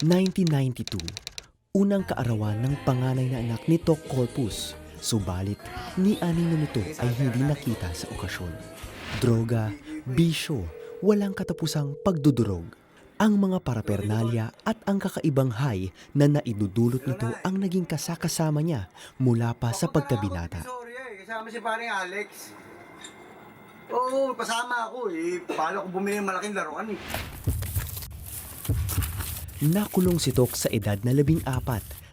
1992, unang kaarawan ng panganay na anak ni Tok Corpus. Subalit, ni aning nito ay hindi nakita sa okasyon. Droga, bisyo, walang katapusang pagdudurog. Ang mga parapernalya at ang kakaibang high na naidudulot nito ang naging kasakasama niya mula pa sa pagkabinata. Sorry kasama si paring Alex. Oo, pasama ako eh. Paano ko bumili ng malaking laruan eh. Nakulong si Tok sa edad na 14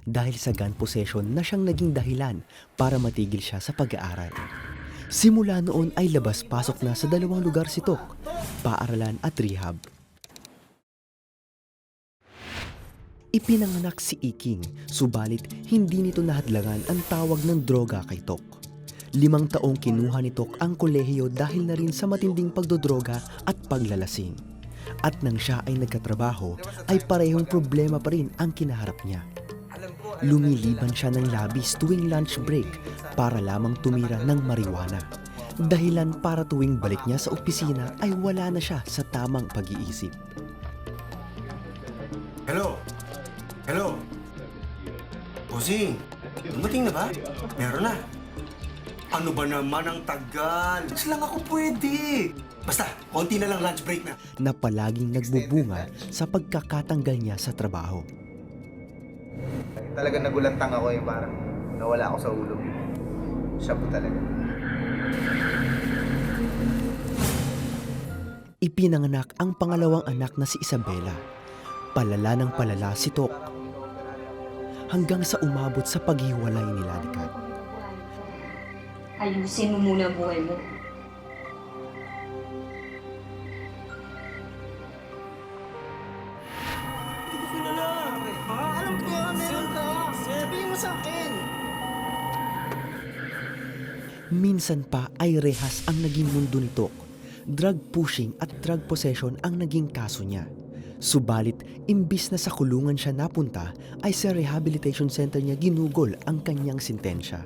dahil sa gun possession na siyang naging dahilan para matigil siya sa pag-aaral. Simula noon ay labas-pasok na sa 2 lugar si Tok, paaralan at rehab. Ipinanganak si Iking, subalit hindi nito nahadlangan ang tawag ng droga kay Tok. 5 taong kinuha ni Tok ang kolehiyo dahil na rin sa matinding pagdodroga at paglalasing. At nang siya ay nagkatrabaho, ay parehong problema pa rin ang kinaharap niya. Lumiliban siya ng labis tuwing lunch break para lamang tumira ng marijuana. Dahilan para tuwing balik niya sa opisina ay wala na siya sa tamang pag-iisip. Hello? Hello? Bossing, dumating na ba? Meron na. Ano ba naman ang tagal? Mas lang ako pwede. Basta, konti na lang lunch break na. Na palaging nagbubunga sa pagkakatanggal niya sa trabaho. Talagang nagulantang ako yung parang nawala ako sa ulo. Siya po talaga. Ipinanganak ang pangalawang anak na si Isabela. Palala ng palala si Tok. Hanggang sa umabot sa paghiwalay nila ni Kat. Ayusin mo muna buhay mo. Minsan pa ay rehas ang naging mundo ni Tok. Drug pushing at drug possession ang naging kaso niya. Subalit, imbis na sa kulungan siya napunta, ay sa rehabilitation center niya ginugol ang kanyang sintensya.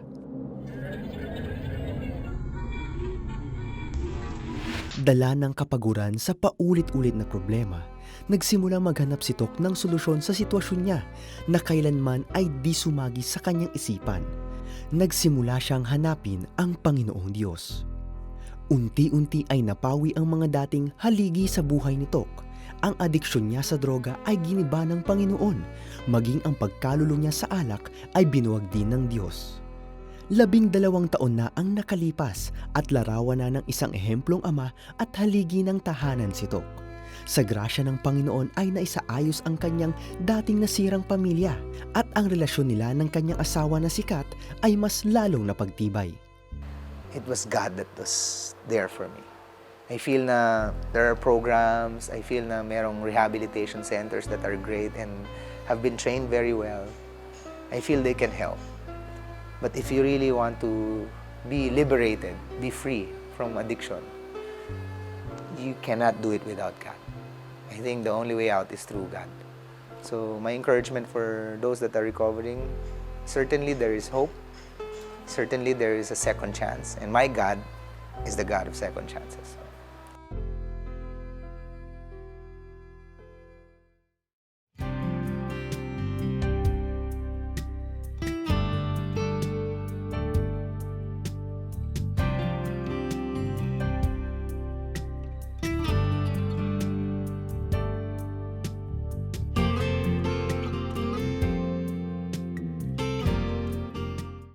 Dala ng kapaguran sa paulit-ulit na problema, nagsimula maghanap si Tok ng solusyon sa sitwasyon niya na kailanman ay di sumagi sa kanyang isipan. Nagsimula siyang hanapin ang Panginoong Diyos. Unti-unti ay napawi ang mga dating haligi sa buhay ni Tok. Ang adiksyon niya sa droga ay giniba ng Panginoon, maging ang pagkalulong niya sa alak ay binuwag din ng Diyos. 12 taon na ang nakalipas at larawan na ng isang ehemplong ama at haligi ng tahanan si Tok. Sa grasya ng Panginoon ay naisaayos ang kanyang dating nasirang pamilya at ang relasyon nila ng kanyang asawa na si Kat ay mas lalong napagtibay. It was God that was there for me. I feel na there are programs, I feel na merong rehabilitation centers that are great and have been trained very well. I feel they can help. But if you really want to be liberated, be free from addiction, you cannot do it without God. I think the only way out is through God. So my encouragement for those that are recovering, certainly there is hope. Certainly there is a second chance. And my God is the God of second chances.